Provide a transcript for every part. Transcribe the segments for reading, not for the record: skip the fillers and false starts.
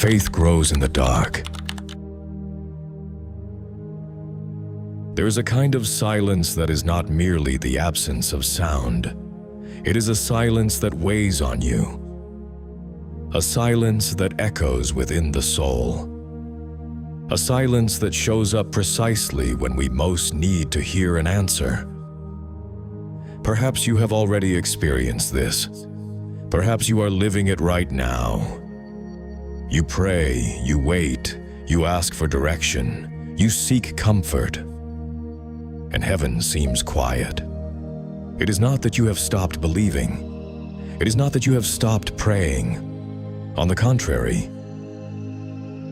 faith grows in the dark. There is a kind of silence that is not merely the absence of sound. It is a silence that weighs on you. A silence that echoes within the soul. A silence that shows up precisely when we most need to hear an answer. Perhaps you have already experienced this. Perhaps you are living it right now. You pray, you wait, you ask for direction, you seek comfort, and heaven seems quiet. It is not that you have stopped believing. It is not that you have stopped praying. On the contrary,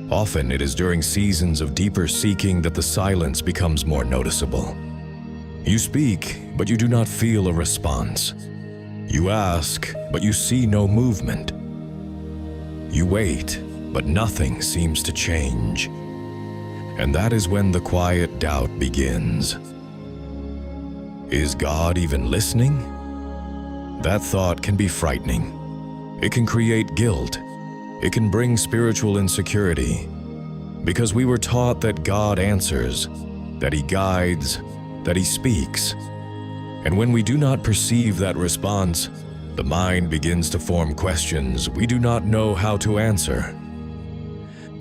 often it is during seasons of deeper seeking that the silence becomes more noticeable. You speak, but you do not feel a response. You ask, but you see no movement. You wait, but nothing seems to change. And that is when the quiet doubt begins. Is God even listening? That thought can be frightening. It can create guilt. It can bring spiritual insecurity. Because we were taught that God answers, that He guides, that He speaks. And when we do not perceive that response, the mind begins to form questions we do not know how to answer.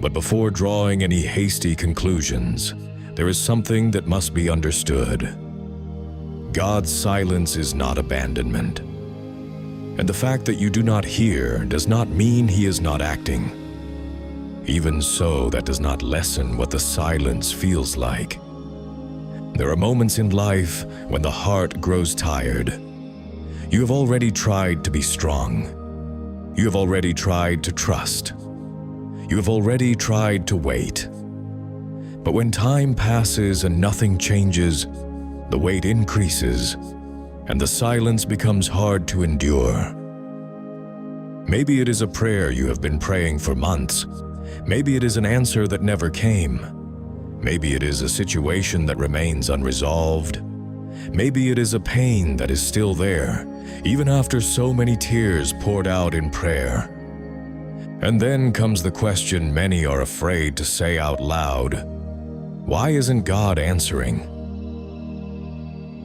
But before drawing any hasty conclusions, there is something that must be understood. God's silence is not abandonment. And the fact that you do not hear does not mean He is not acting. Even so, that does not lessen what the silence feels like. There are moments in life when the heart grows tired. You have already tried to be strong. You have already tried to trust. You have already tried to wait. But when time passes and nothing changes, the wait increases, and the silence becomes hard to endure. Maybe it is a prayer you have been praying for months. Maybe it is an answer that never came. Maybe it is a situation that remains unresolved. Maybe it is a pain that is still there, even after so many tears poured out in prayer. And then comes the question many are afraid to say out loud: why isn't God answering?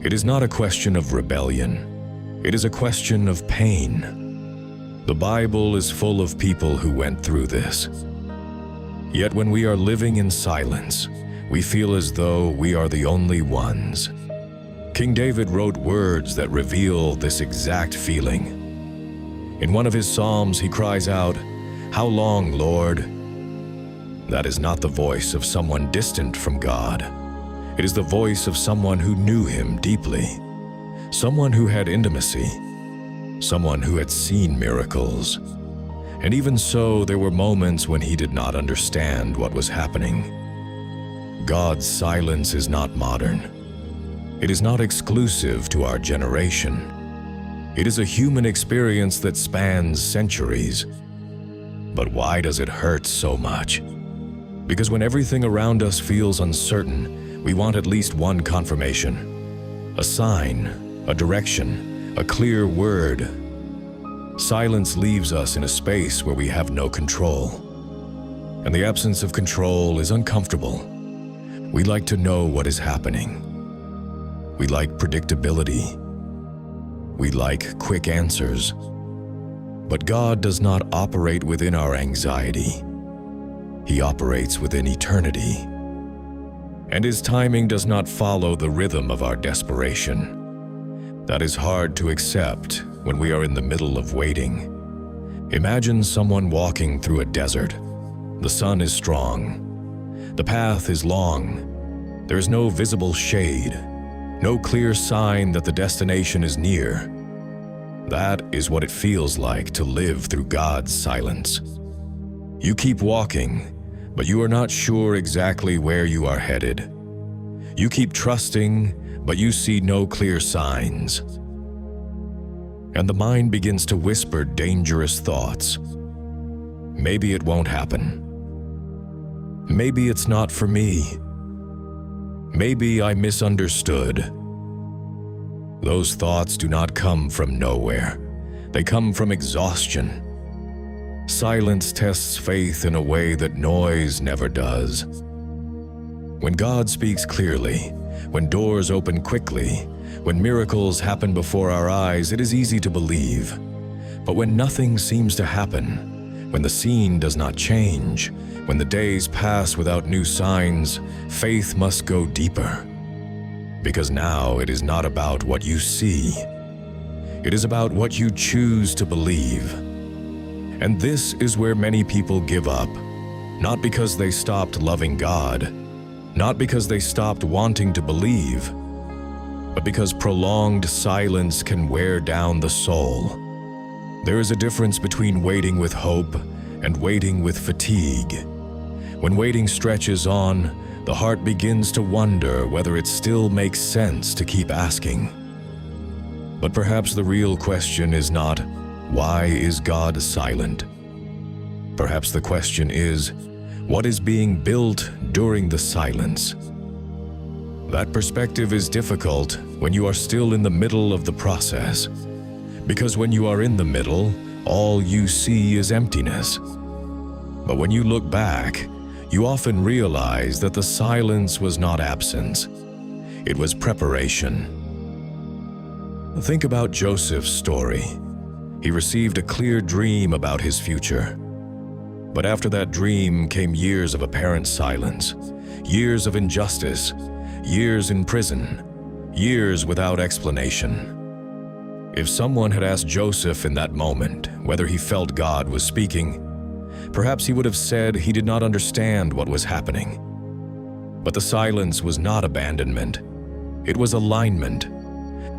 It is not a question of rebellion. It is a question of pain. The Bible is full of people who went through this. Yet when we are living in silence, we feel as though we are the only ones. King David wrote words that reveal this exact feeling. In one of his psalms, he cries out, "How long, Lord?" That is not the voice of someone distant from God. It is the voice of someone who knew Him deeply, someone who had intimacy, someone who had seen miracles. And even so, there were moments when he did not understand what was happening. God's silence is not modern. It is not exclusive to our generation. It is a human experience that spans centuries. But why does it hurt so much? Because when everything around us feels uncertain, we want at least one confirmation, a sign, a direction, a clear word. Silence leaves us in a space where we have no control. And the absence of control is uncomfortable. We like to know what is happening. We like predictability. We like quick answers. But God does not operate within our anxiety. He operates within eternity. And His timing does not follow the rhythm of our desperation. That is hard to accept when we are in the middle of waiting. Imagine someone walking through a desert. The sun is strong. The path is long. There is no visible shade, no clear sign that the destination is near. That is what it feels like to live through God's silence. You keep walking, but you are not sure exactly where you are headed. You keep trusting, but you see no clear signs. And the mind begins to whisper dangerous thoughts. Maybe it won't happen. Maybe it's not for me. Maybe I misunderstood. Those thoughts do not come from nowhere. They come from exhaustion. Silence tests faith in a way that noise never does. When God speaks clearly, when doors open quickly, when miracles happen before our eyes, it is easy to believe. But when nothing seems to happen, when the scene does not change, when the days pass without new signs, faith must go deeper. Because now it is not about what you see. It is about what you choose to believe. And this is where many people give up, not because they stopped loving God, not because they stopped wanting to believe, but because prolonged silence can wear down the soul. There is a difference between waiting with hope and waiting with fatigue. When waiting stretches on, the heart begins to wonder whether it still makes sense to keep asking. But perhaps the real question is not, why is God silent? Perhaps the question is, what is being built during the silence? That perspective is difficult when you are still in the middle of the process, because when you are in the middle, all you see is emptiness. But when you look back, you often realize that the silence was not absence, it was preparation. Think about Joseph's story. He received a clear dream about his future. But after that dream came years of apparent silence, years of injustice, years in prison, years without explanation. If someone had asked Joseph in that moment whether he felt God was speaking, perhaps he would have said he did not understand what was happening. But the silence was not abandonment. It was alignment.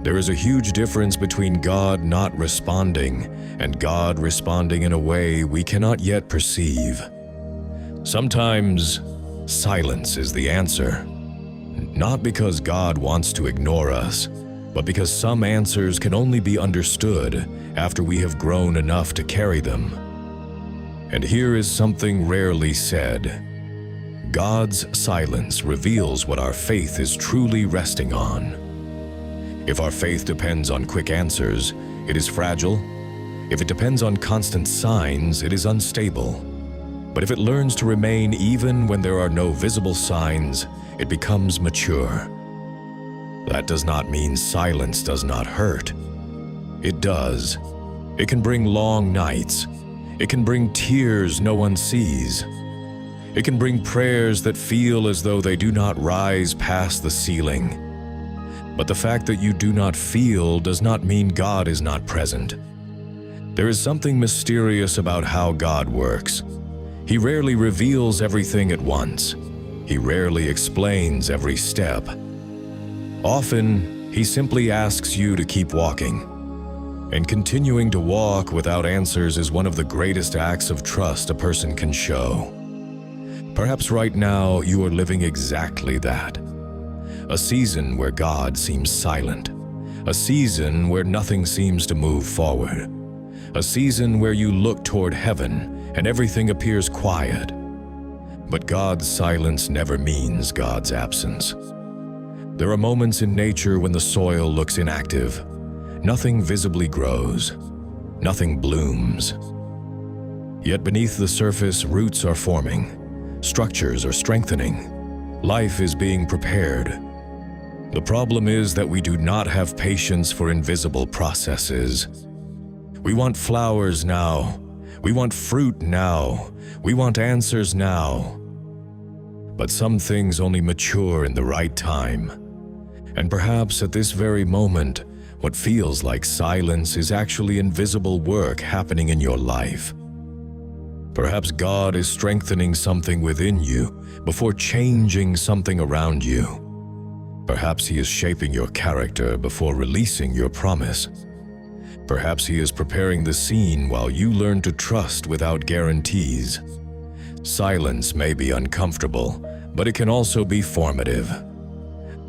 There is a huge difference between God not responding and God responding in a way we cannot yet perceive. Sometimes, silence is the answer. Not because God wants to ignore us, but because some answers can only be understood after we have grown enough to carry them. And here is something rarely said. God's silence reveals what our faith is truly resting on. If our faith depends on quick answers, it is fragile. If it depends on constant signs, it is unstable. But if it learns to remain even when there are no visible signs, it becomes mature. That does not mean silence does not hurt. It does. It can bring long nights. It can bring tears no one sees. It can bring prayers that feel as though they do not rise past the ceiling. But the fact that you do not feel does not mean God is not present. There is something mysterious about how God works. He rarely reveals everything at once. He rarely explains every step. Often, He simply asks you to keep walking. And continuing to walk without answers is one of the greatest acts of trust a person can show. Perhaps right now you are living exactly that. A season where God seems silent. A season where nothing seems to move forward. A season where you look toward heaven and everything appears quiet. But God's silence never means God's absence. There are moments in nature when the soil looks inactive. Nothing visibly grows. Nothing blooms. Yet beneath the surface, roots are forming. Structures are strengthening. Life is being prepared. The problem is that we do not have patience for invisible processes. We want flowers now. We want fruit now. We want answers now. But some things only mature in the right time. And perhaps at this very moment, what feels like silence is actually invisible work happening in your life. Perhaps God is strengthening something within you before changing something around you. Perhaps He is shaping your character before releasing your promise. Perhaps He is preparing the scene while you learn to trust without guarantees. Silence may be uncomfortable, but it can also be formative.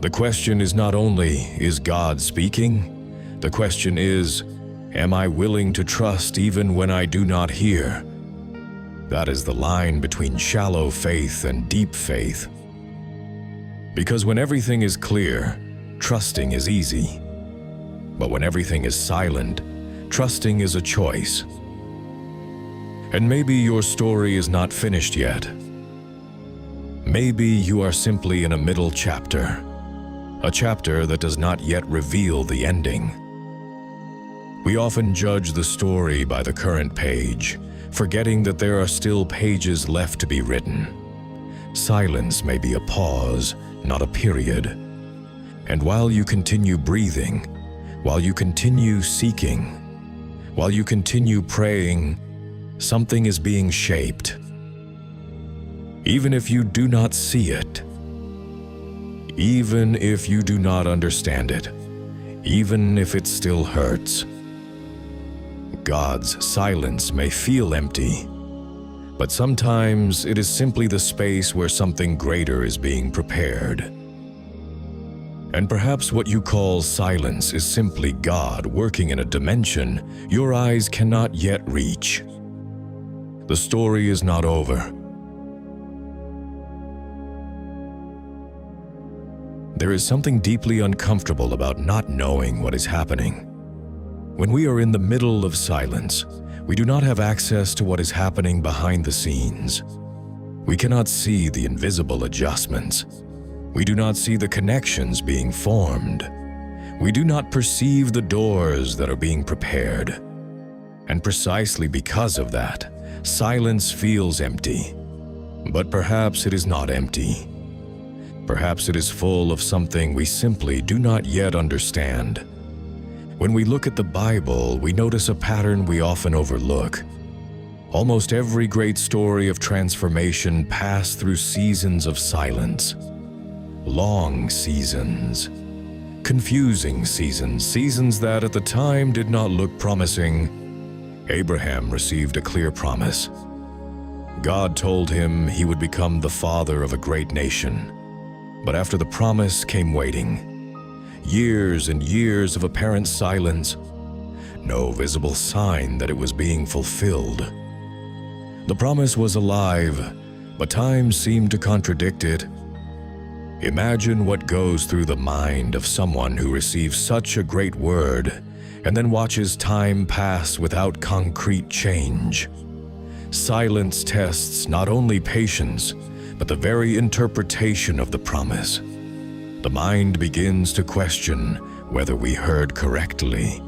The question is not only, is God speaking? The question is, am I willing to trust even when I do not hear? That is the line between shallow faith and deep faith. Because when everything is clear, trusting is easy. But when everything is silent, trusting is a choice. And maybe your story is not finished yet. Maybe you are simply in a middle chapter, a chapter that does not yet reveal the ending. We often judge the story by the current page, forgetting that there are still pages left to be written. Silence may be a pause, not a period. And while you continue breathing, while you continue seeking, while you continue praying, something is being shaped. Even if you do not see it, even if you do not understand it, even if it still hurts. God's silence may feel empty, but sometimes it is simply the space where something greater is being prepared. And perhaps what you call silence is simply God working in a dimension your eyes cannot yet reach. The story is not over. There is something deeply uncomfortable about not knowing what is happening. When we are in the middle of silence, we do not have access to what is happening behind the scenes. We cannot see the invisible adjustments. We do not see the connections being formed. We do not perceive the doors that are being prepared. And precisely because of that, silence feels empty. But perhaps it is not empty. Perhaps it is full of something we simply do not yet understand. When we look at the Bible, we notice a pattern we often overlook. Almost every great story of transformation passed through seasons of silence. Long seasons. Confusing seasons, seasons that at the time did not look promising. Abraham received a clear promise. God told him he would become the father of a great nation. But after the promise came waiting. Years and years of apparent silence. No visible sign that it was being fulfilled. The promise was alive, but time seemed to contradict it. Imagine what goes through the mind of someone who receives such a great word and then watches time pass without concrete change. Silence tests not only patience, but the very interpretation of the promise. The mind begins to question whether we heard correctly,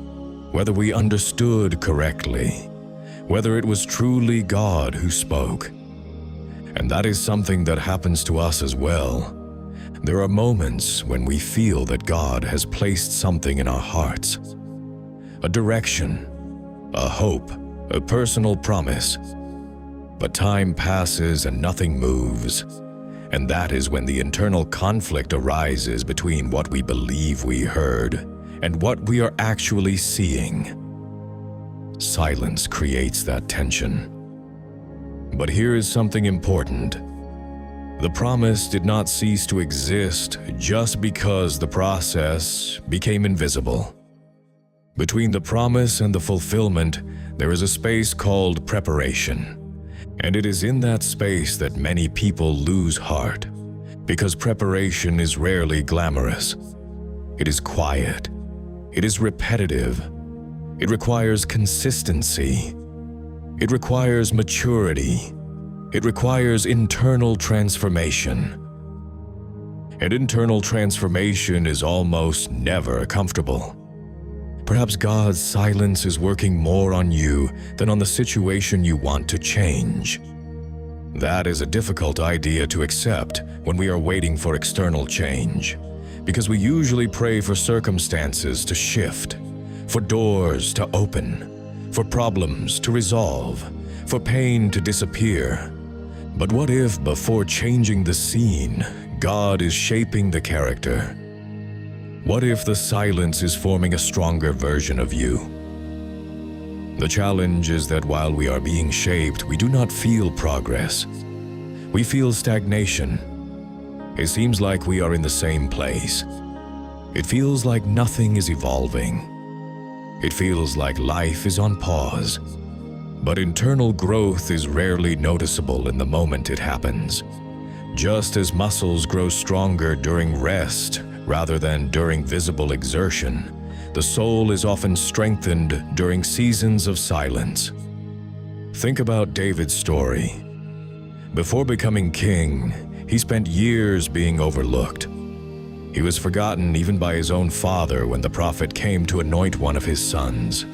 whether we understood correctly, whether it was truly God who spoke. And that is something that happens to us as well. There are moments when we feel that God has placed something in our hearts, a direction, a hope, a personal promise. But time passes and nothing moves. And that is when the internal conflict arises between what we believe we heard and what we are actually seeing. Silence creates that tension. But here is something important. The promise did not cease to exist just because the process became invisible. Between the promise and the fulfillment, there is a space called preparation. And it is in that space that many people lose heart, because preparation is rarely glamorous. It is quiet. It is repetitive. It requires consistency. It requires maturity. It requires internal transformation. And internal transformation is almost never comfortable. Perhaps God's silence is working more on you than on the situation you want to change. That is a difficult idea to accept when we are waiting for external change, because we usually pray for circumstances to shift, for doors to open, for problems to resolve, for pain to disappear. But what if, before changing the scene, God is shaping the character? What if the silence is forming a stronger version of you? The challenge is that while we are being shaped, we do not feel progress. We feel stagnation. It seems like we are in the same place. It feels like nothing is evolving. It feels like life is on pause. But internal growth is rarely noticeable in the moment it happens. Just as muscles grow stronger during rest, rather than during visible exertion, the soul is often strengthened during seasons of silence. Think about David's story. Before becoming king, he spent years being overlooked. He was forgotten even by his own father when the prophet came to anoint one of his sons.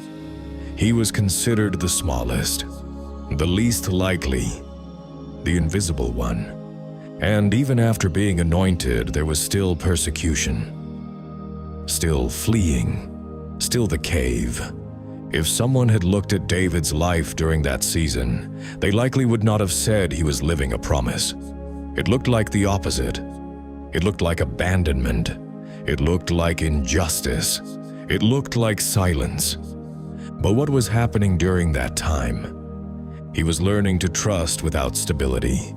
He was considered the smallest, the least likely, the invisible one. And even after being anointed, there was still persecution, still fleeing, still the cave. If someone had looked at David's life during that season, they likely would not have said he was living a promise. It looked like the opposite. It looked like abandonment. It looked like injustice. It looked like silence. But what was happening during that time? He was learning to trust without stability,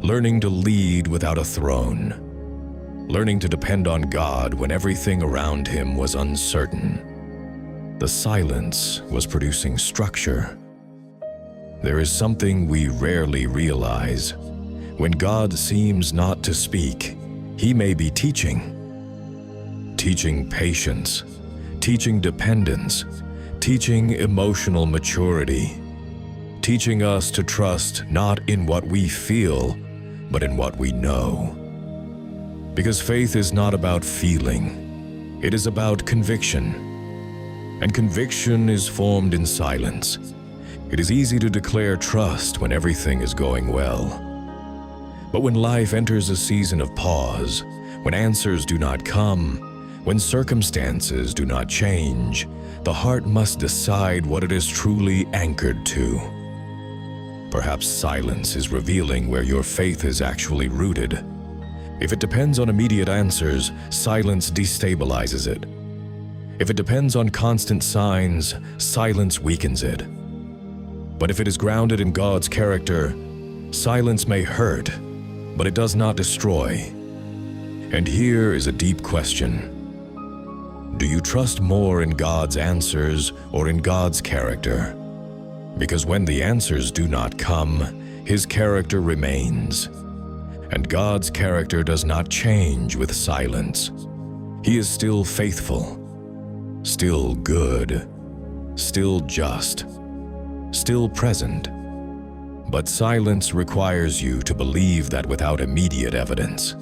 learning to lead without a throne, learning to depend on God when everything around him was uncertain. The silence was producing structure. There is something we rarely realize. When God seems not to speak, He may be teaching patience, teaching dependence, teaching emotional maturity, teaching us to trust not in what we feel, but in what we know. Because faith is not about feeling, it is about conviction. And conviction is formed in silence. It is easy to declare trust when everything is going well. But when life enters a season of pause, when answers do not come, when circumstances do not change, the heart must decide what it is truly anchored to. Perhaps silence is revealing where your faith is actually rooted. If it depends on immediate answers, silence destabilizes it. If it depends on constant signs, silence weakens it. But if it is grounded in God's character, silence may hurt, but it does not destroy. And here is a deep question. Do you trust more in God's answers or in God's character? Because when the answers do not come, His character remains. And God's character does not change with silence. He is still faithful, still good, still just, still present. But silence requires you to believe that without immediate evidence.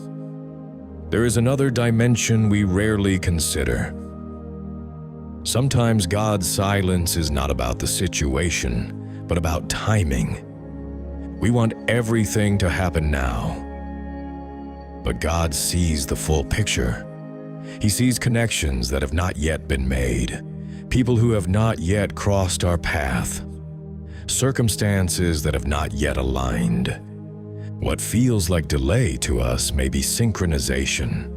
There is another dimension we rarely consider. Sometimes God's silence is not about the situation, but about timing. We want everything to happen now. But God sees the full picture. He sees connections that have not yet been made, people who have not yet crossed our path, circumstances that have not yet aligned. What feels like delay to us may be synchronization.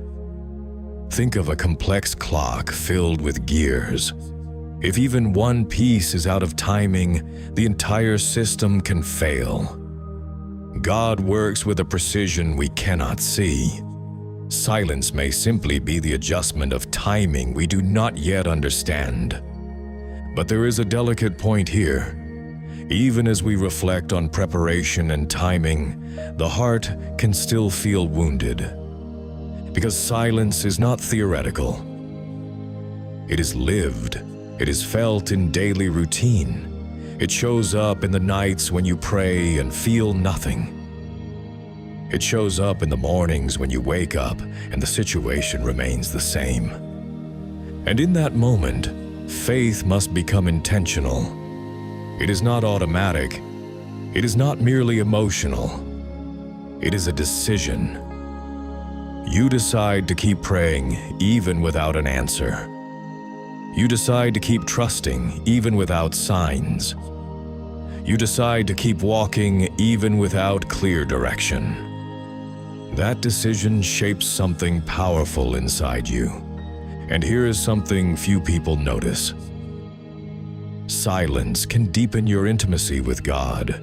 Think of a complex clock filled with gears. If even one piece is out of timing, the entire system can fail. God works with a precision we cannot see. Silence may simply be the adjustment of timing we do not yet understand. But there is a delicate point here. Even as we reflect on preparation and timing, the heart can still feel wounded. Because silence is not theoretical. It is lived. It is felt in daily routine. It shows up in the nights when you pray and feel nothing. It shows up in the mornings when you wake up and the situation remains the same. And in that moment, faith must become intentional. It is not automatic. It is not merely emotional. It is a decision. You decide to keep praying even without an answer. You decide to keep trusting even without signs. You decide to keep walking even without clear direction. That decision shapes something powerful inside you. And here is something few people notice. Silence can deepen your intimacy with God.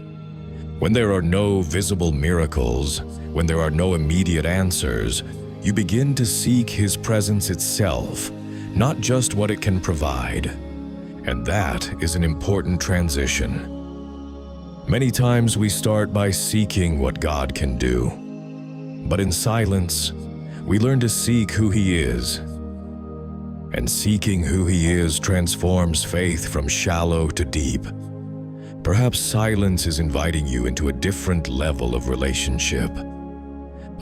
When there are no visible miracles, when there are no immediate answers, you begin to seek His presence itself, not just what it can provide. And that is an important transition. Many times we start by seeking what God can do. But in silence, we learn to seek who He is. And seeking who He is transforms faith from shallow to deep. Perhaps silence is inviting you into a different level of relationship.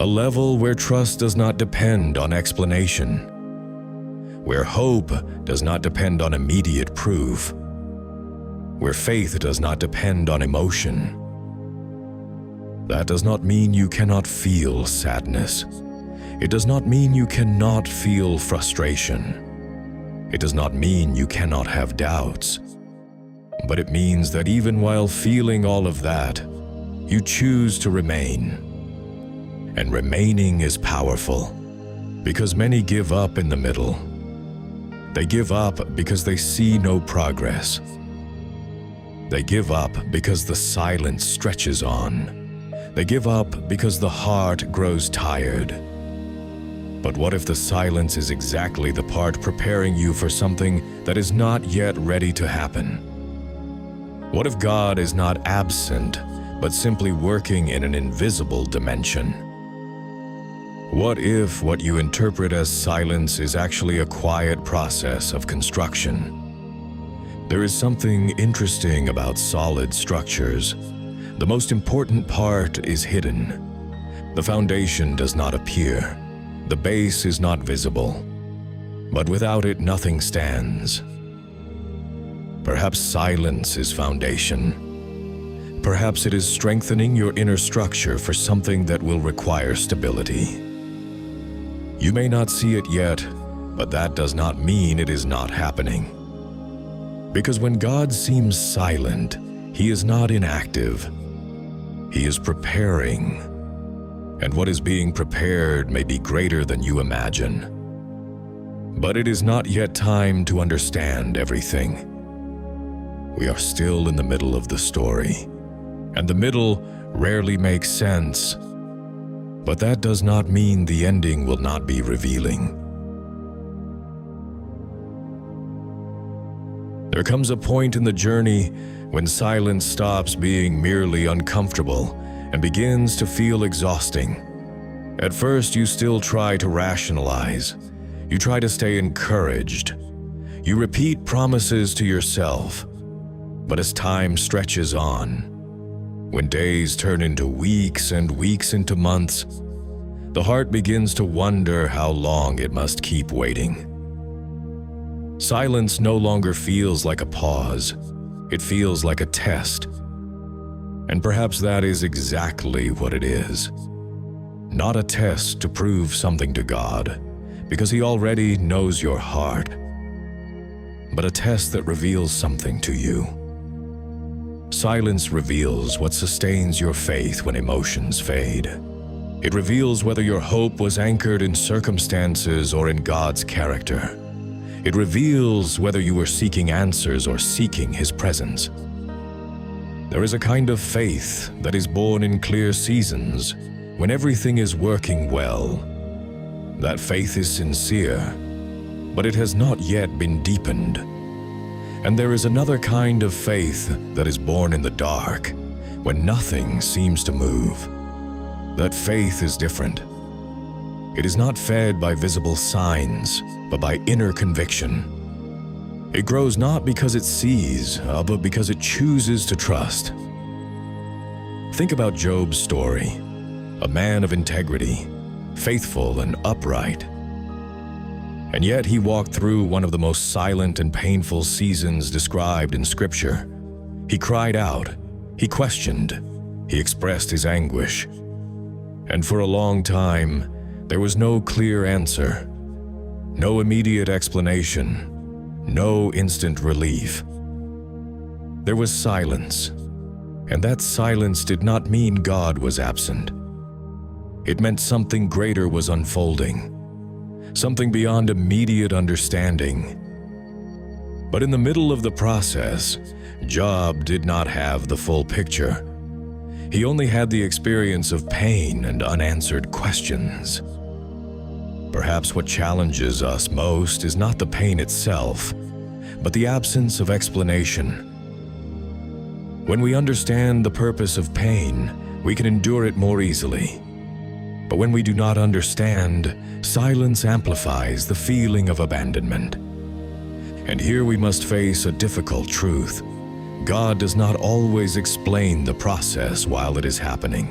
A level where trust does not depend on explanation, where hope does not depend on immediate proof, where faith does not depend on emotion. That does not mean you cannot feel sadness. It does not mean you cannot feel frustration. It does not mean you cannot have doubts. But it means that even while feeling all of that, you choose to remain. And remaining is powerful, because many give up in the middle. They give up because they see no progress. They give up because the silence stretches on. They give up because the heart grows tired. But what if the silence is exactly the part preparing you for something that is not yet ready to happen? What if God is not absent, but simply working in an invisible dimension? What if what you interpret as silence is actually a quiet process of construction? There is something interesting about solid structures. The most important part is hidden. The foundation does not appear. The base is not visible. But without it, nothing stands. Perhaps silence is foundation. Perhaps it is strengthening your inner structure for something that will require stability. You may not see it yet, but that does not mean it is not happening. Because when God seems silent, He is not inactive. He is preparing. And what is being prepared may be greater than you imagine. But it is not yet time to understand everything. We are still in the middle of the story, and the middle rarely makes sense. But that does not mean the ending will not be revealing. There comes a point in the journey when silence stops being merely uncomfortable and begins to feel exhausting. At first, you still try to rationalize. You try to stay encouraged. You repeat promises to yourself. But as time stretches on, when days turn into weeks and weeks into months, the heart begins to wonder how long it must keep waiting. Silence no longer feels like a pause. It feels like a test. And perhaps that is exactly what it is. Not a test to prove something to God, because He already knows your heart, but a test that reveals something to you. Silence reveals what sustains your faith when emotions fade. It reveals whether your hope was anchored in circumstances or in God's character. It reveals whether you were seeking answers or seeking His presence. There is a kind of faith that is born in clear seasons, when everything is working well. That faith is sincere, but it has not yet been deepened. And there is another kind of faith that is born in the dark, when nothing seems to move. That faith is different. It is not fed by visible signs, but by inner conviction. It grows not because it sees, but because it chooses to trust. Think about Job's story, a man of integrity, faithful and upright. And yet he walked through one of the most silent and painful seasons described in Scripture. He cried out, he questioned, he expressed his anguish. And for a long time, there was no clear answer, no immediate explanation, no instant relief. There was silence, and that silence did not mean God was absent. It meant something greater was unfolding. Something beyond immediate understanding. But in the middle of the process, Job did not have the full picture. He only had the experience of pain and unanswered questions. Perhaps what challenges us most is not the pain itself, but the absence of explanation. When we understand the purpose of pain, we can endure it more easily. But when we do not understand, silence amplifies the feeling of abandonment. And here we must face a difficult truth. God does not always explain the process while it is happening.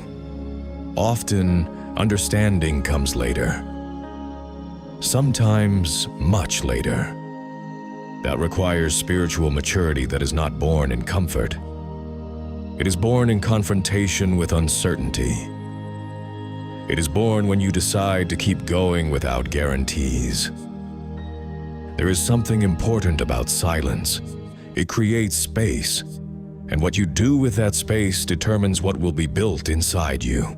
Often, understanding comes later. Sometimes much later. That requires spiritual maturity that is not born in comfort. It is born in confrontation with uncertainty. It is born when you decide to keep going without guarantees. There is something important about silence. It creates space, and what you do with that space determines what will be built inside you.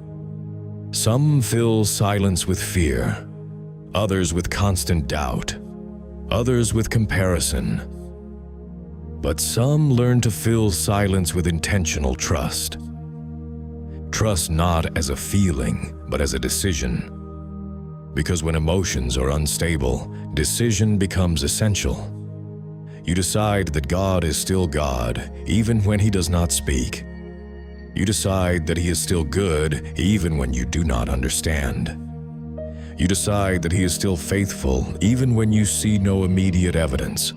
Some fill silence with fear, others with constant doubt, others with comparison. But some learn to fill silence with intentional trust. Trust not as a feeling, but as a decision. Because when emotions are unstable, decision becomes essential. You decide that God is still God, even when He does not speak. You decide that He is still good, even when you do not understand. You decide that He is still faithful, even when you see no immediate evidence.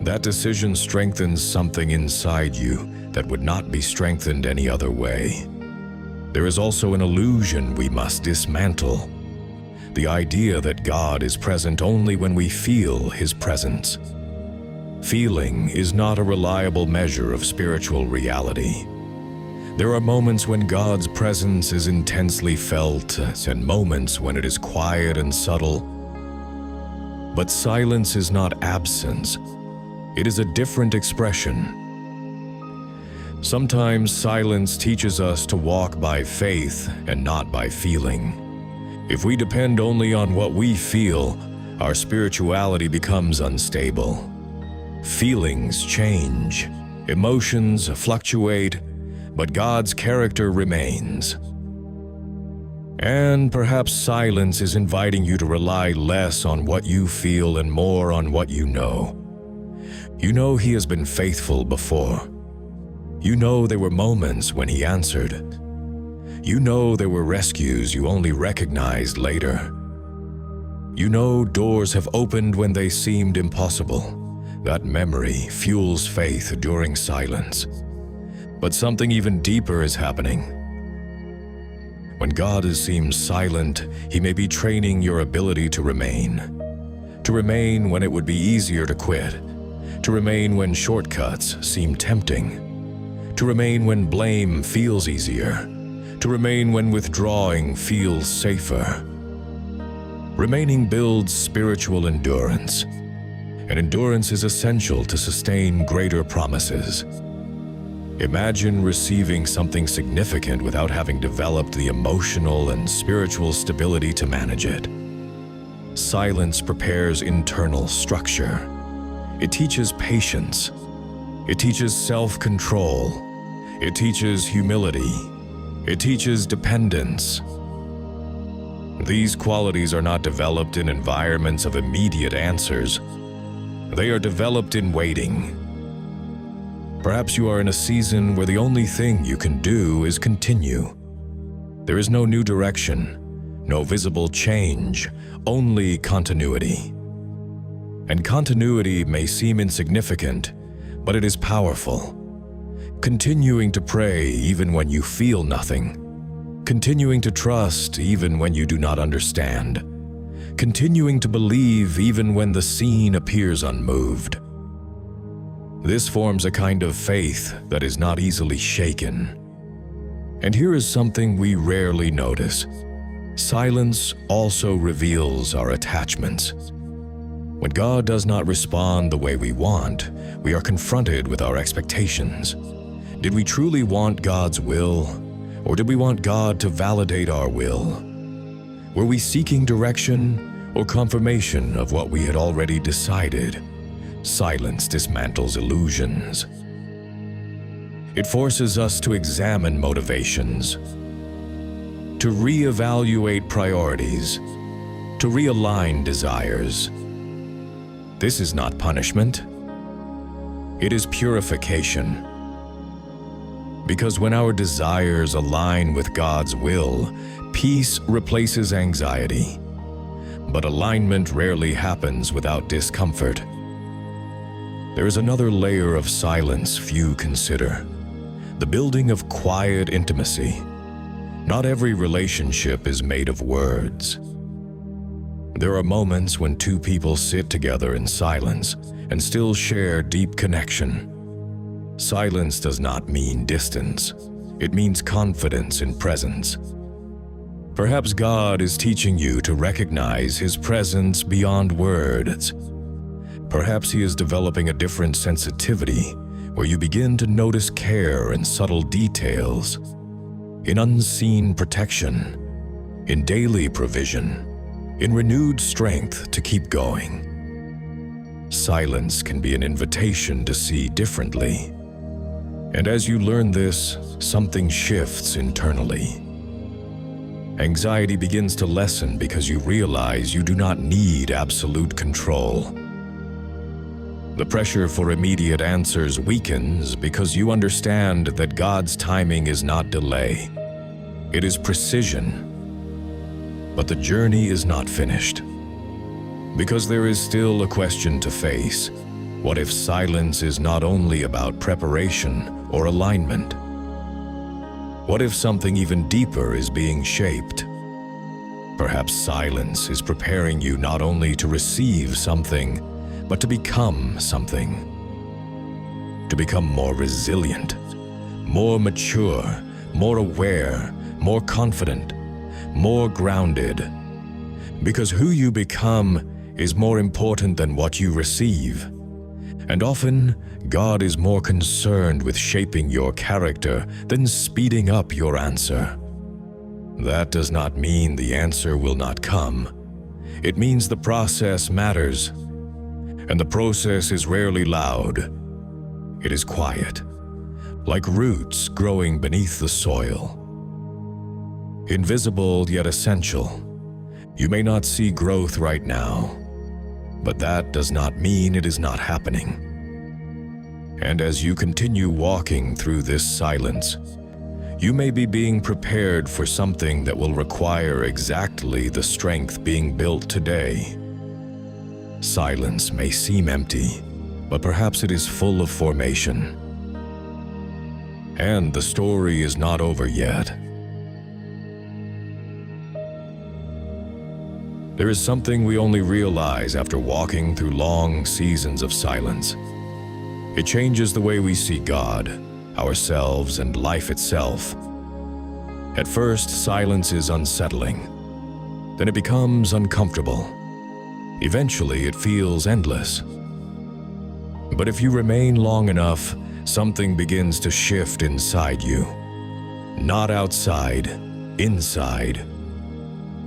That decision strengthens something inside you that would not be strengthened any other way. There is also an illusion we must dismantle. The idea that God is present only when we feel His presence. Feeling is not a reliable measure of spiritual reality. There are moments when God's presence is intensely felt, and moments when it is quiet and subtle. But silence is not absence. It is a different expression. Sometimes silence teaches us to walk by faith and not by feeling. If we depend only on what we feel, our spirituality becomes unstable. Feelings change, emotions fluctuate, but God's character remains. And perhaps silence is inviting you to rely less on what you feel and more on what you know. You know He has been faithful before. You know there were moments when He answered. You know there were rescues you only recognized later. You know doors have opened when they seemed impossible. That memory fuels faith during silence. But something even deeper is happening. When God seems silent, He may be training your ability to remain. To remain when it would be easier to quit. To remain when shortcuts seem tempting. To remain when blame feels easier. To remain when withdrawing feels safer. Remaining builds spiritual endurance. And endurance is essential to sustain greater promises. Imagine receiving something significant without having developed the emotional and spiritual stability to manage it. Silence prepares internal structure. It teaches patience. It teaches self-control. It teaches humility. It teaches dependence. These qualities are not developed in environments of immediate answers. They are developed in waiting. Perhaps you are in a season where the only thing you can do is continue. There is no new direction, no visible change, only continuity. And continuity may seem insignificant, but it is powerful. Continuing to pray even when you feel nothing. Continuing to trust even when you do not understand. Continuing to believe even when the scene appears unmoved. This forms a kind of faith that is not easily shaken. And here is something we rarely notice. Silence also reveals our attachments. When God does not respond the way we want, we are confronted with our expectations. Did we truly want God's will, or did we want God to validate our will? Were we seeking direction or confirmation of what we had already decided? Silence dismantles illusions. It forces us to examine motivations, to reevaluate priorities, to realign desires. This is not punishment. It is purification. Because when our desires align with God's will, peace replaces— but alignment rarely happens without discomfort. There is another layer of silence few consider: the building of quiet intimacy. Not every relationship is made of words. There are moments when two people sit together in silence and still share deep connection. Silence does not mean distance. It means confidence in presence. Perhaps God is teaching you to recognize His presence beyond words. Perhaps He is developing a different sensitivity where you begin to notice care in subtle details, in unseen protection, in daily provision, in renewed strength to keep going. Silence can be an invitation to see differently. And as you learn this, something shifts internally. Anxiety begins to lessen because you realize you do not need absolute control. The pressure for immediate answers weakens because you understand that God's timing is not delay. It is precision. But the journey is not finished. Because there is still a question to face. What if silence is not only about preparation or alignment? What if something even deeper is being shaped? Perhaps silence is preparing you not only to receive something, but to become something. To become more resilient, more mature, more aware, more confident, more grounded. Because who you become is more important than what you receive. And often, God is more concerned with shaping your character than speeding up your answer. That does not mean the answer will not come. It means the process matters. And the process is rarely loud. It is quiet, like roots growing beneath the soil. Invisible yet essential. You may not see growth right now, but that does not mean it is not happening. And as you continue walking through this silence, you may be being prepared for something that will require exactly the strength being built today. Silence may seem empty, but perhaps it is full of formation. And the story is not over yet. There is something we only realize after walking through long seasons of silence. It changes the way we see God, ourselves, and life itself. At first, silence is unsettling. Then it becomes uncomfortable. Eventually, it feels endless. But if you remain long enough, something begins to shift inside you. Not outside, inside.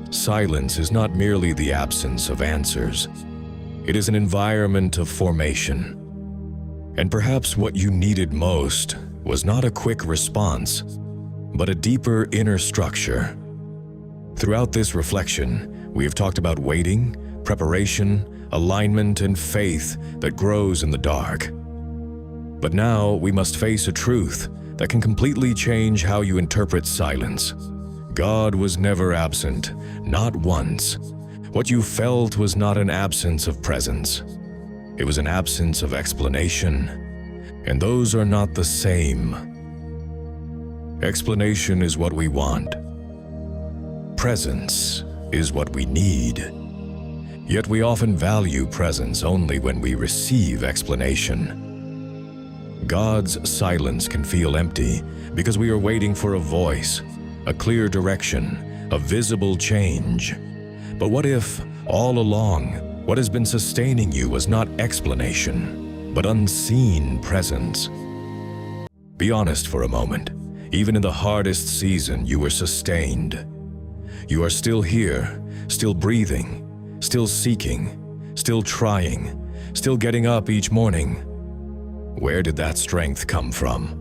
Silence is not merely the absence of answers. It is an environment of formation. And perhaps what you needed most was not a quick response, but a deeper inner structure. Throughout this reflection, we have talked about waiting, preparation, alignment, and faith that grows in the dark. But now we must face a truth that can completely change how you interpret silence. God was never absent, not once. What you felt was not an absence of presence. It was an absence of explanation, and those are not the same. Explanation is what we want. Presence is what we need. Yet we often value presence only when we receive explanation. God's silence can feel empty because we are waiting for a voice, a clear direction, a visible change. But what if, all along, what has been sustaining you was not explanation, but unseen presence? Be honest for a moment. Even in the hardest season, you were sustained. You are still here, still breathing, still seeking, still trying, still getting up each morning. Where did that strength come from?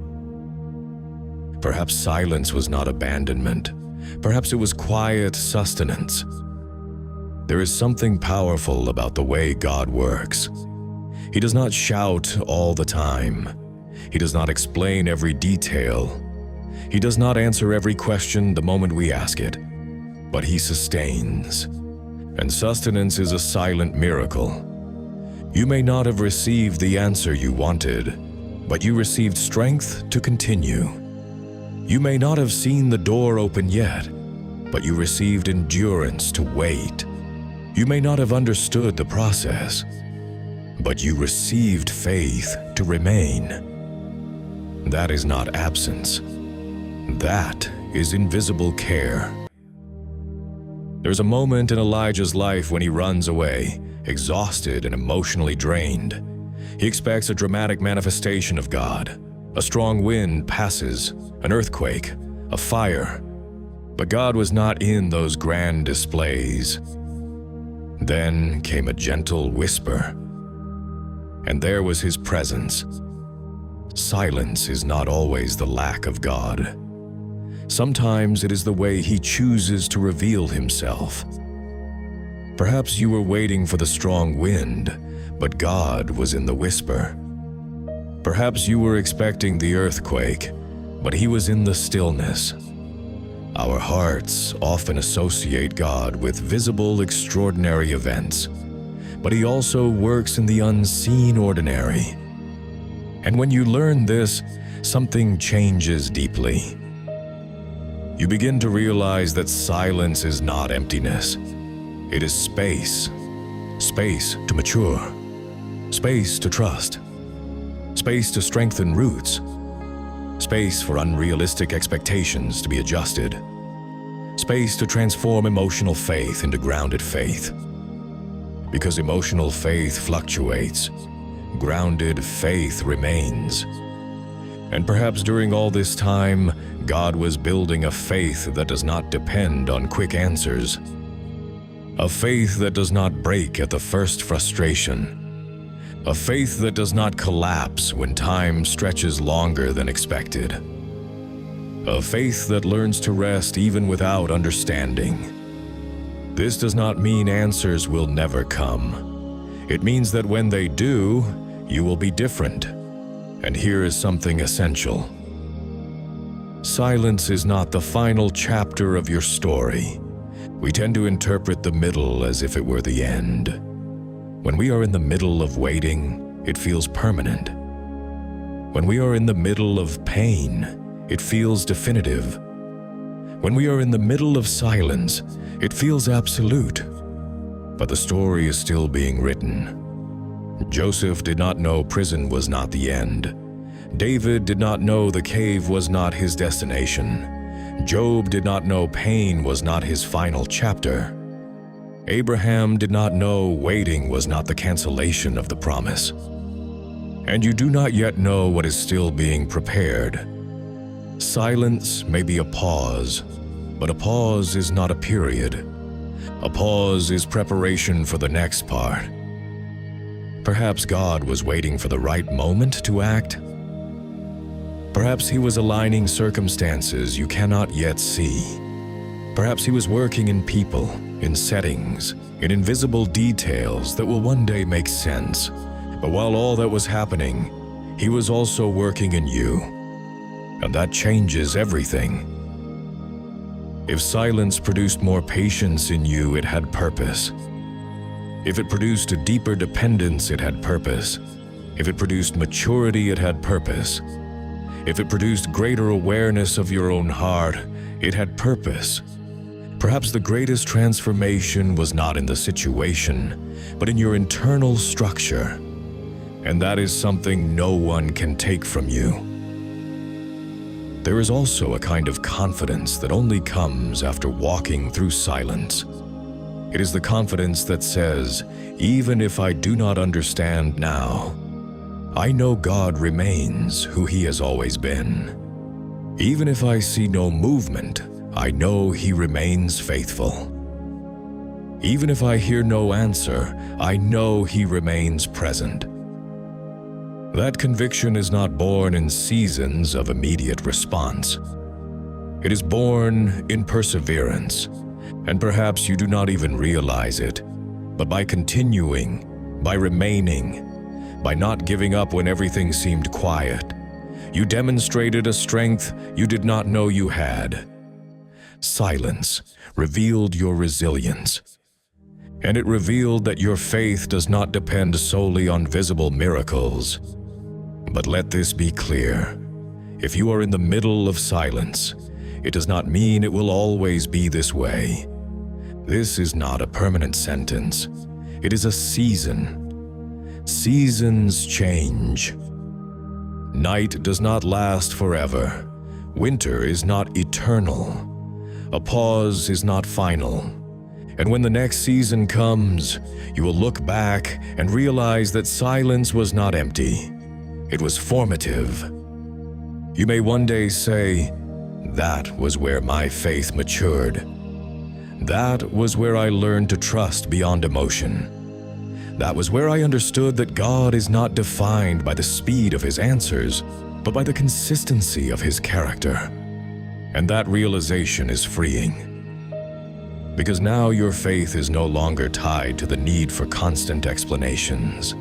Perhaps silence was not abandonment. Perhaps it was quiet sustenance. There is something powerful about the way God works. He does not shout all the time. He does not explain every detail. He does not answer every question the moment we ask it. But He sustains. And sustenance is a silent miracle. You may not have received the answer you wanted, but you received strength to continue. You may not have seen the door open yet, but you received endurance to wait. You may not have understood the process, but you received faith to remain. That is not absence. That is invisible care. There's a moment in Elijah's life when he runs away, exhausted and emotionally drained. He expects a dramatic manifestation of God. A strong wind passes, an earthquake, a fire. But God was not in those grand displays. Then came a gentle whisper, and there was His presence. Silence is not always the lack of God. Sometimes it is the way He chooses to reveal Himself. Perhaps you were waiting for the strong wind, but God was in the whisper. Perhaps you were expecting the earthquake, but He was in the stillness. Our hearts often associate God with visible, extraordinary events, but He also works in the unseen ordinary. And when you learn this, something changes deeply. You begin to realize that silence is not emptiness. It is space. Space to mature. Space to trust. Space to strengthen roots. Space for unrealistic expectations to be adjusted. Space to transform emotional faith into grounded faith. Because emotional faith fluctuates, grounded faith remains. And perhaps during all this time, God was building a faith that does not depend on quick answers. A faith that does not break at the first frustration. A faith that does not collapse when time stretches longer than expected. A faith that learns to rest even without understanding. This does not mean answers will never come. It means that when they do, you will be different. And here is something essential. Silence is not the final chapter of your story. We tend to interpret the middle as if it were the end. When we are in the middle of waiting, it feels permanent. When we are in the middle of pain, it feels definitive. When we are in the middle of silence, it feels absolute. But the story is still being written. Joseph did not know prison was not the end. David did not know the cave was not his destination. Job did not know pain was not his final chapter. Abraham did not know waiting was not the cancellation of the promise. And you do not yet know what is still being prepared. Silence may be a pause, but a pause is not a period. A pause is preparation for the next part. Perhaps God was waiting for the right moment to act. Perhaps He was aligning circumstances you cannot yet see. Perhaps He was working in people, in settings, in invisible details that will one day make sense. But while all that was happening, He was also working in you. And that changes everything. If silence produced more patience in you, it had purpose. If it produced a deeper dependence, it had purpose. If it produced maturity, it had purpose. If it produced greater awareness of your own heart, it had purpose. Perhaps the greatest transformation was not in the situation, but in your internal structure. And that is something no one can take from you. There is also a kind of confidence that only comes after walking through silence. It is the confidence that says, even if I do not understand now, I know God remains who He has always been. Even if I see no movement, I know He remains faithful. Even if I hear no answer, I know He remains present. That conviction is not born in seasons of immediate response. It is born in perseverance, and perhaps you do not even realize it, but by continuing, by remaining, by not giving up when everything seemed quiet, you demonstrated a strength you did not know you had. Silence revealed your resilience. And it revealed that your faith does not depend solely on visible miracles. But let this be clear. If you are in the middle of silence, it does not mean it will always be this way. This is not a permanent sentence. It is a season. Seasons change. Night does not last forever. Winter is not eternal. A pause is not final. And when the next season comes, you will look back and realize that silence was not empty. It was formative. You may one day say, "That was where my faith matured. That was where I learned to trust beyond emotion. That was where I understood that God is not defined by the speed of his answers, but by the consistency of his character." And that realization is freeing. Because now your faith is no longer tied to the need for constant explanations.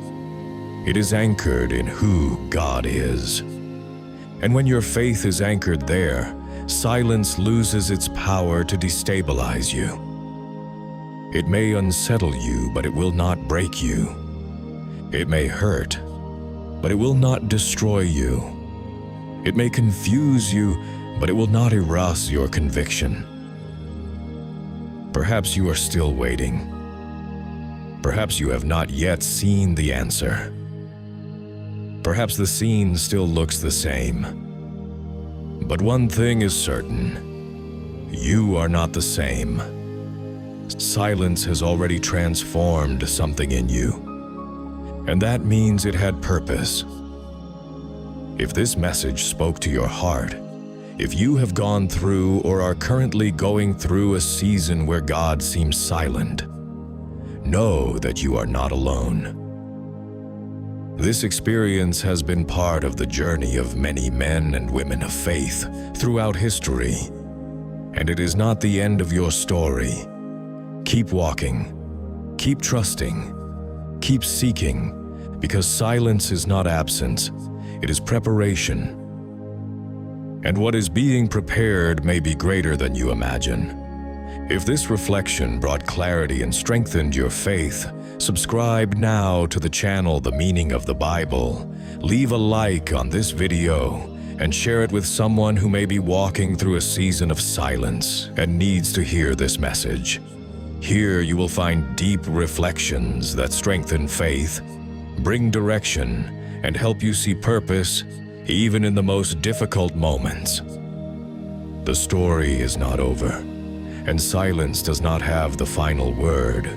It is anchored in who God is. And when your faith is anchored there, silence loses its power to destabilize you. It may unsettle you, but it will not break you. It may hurt, but it will not destroy you. It may confuse you, but it will not erase your conviction. Perhaps you are still waiting. Perhaps you have not yet seen the answer. Perhaps the scene still looks the same. But one thing is certain. You are not the same. Silence has already transformed something in you. And that means it had purpose. If this message spoke to your heart, if you have gone through or are currently going through a season where God seems silent, know that you are not alone. This experience has been part of the journey of many men and women of faith throughout history, and it is not the end of your story. Keep walking, keep trusting, keep seeking, because silence is not absence, it is preparation. And what is being prepared may be greater than you imagine. If this reflection brought clarity and strengthened your faith, subscribe now to the channel The Meaning of the Bible. Leave a like on this video and share it with someone who may be walking through a season of silence and needs to hear this message. Here you will find deep reflections that strengthen faith, bring direction, and help you see purpose even in the most difficult moments. The story is not over, and silence does not have the final word.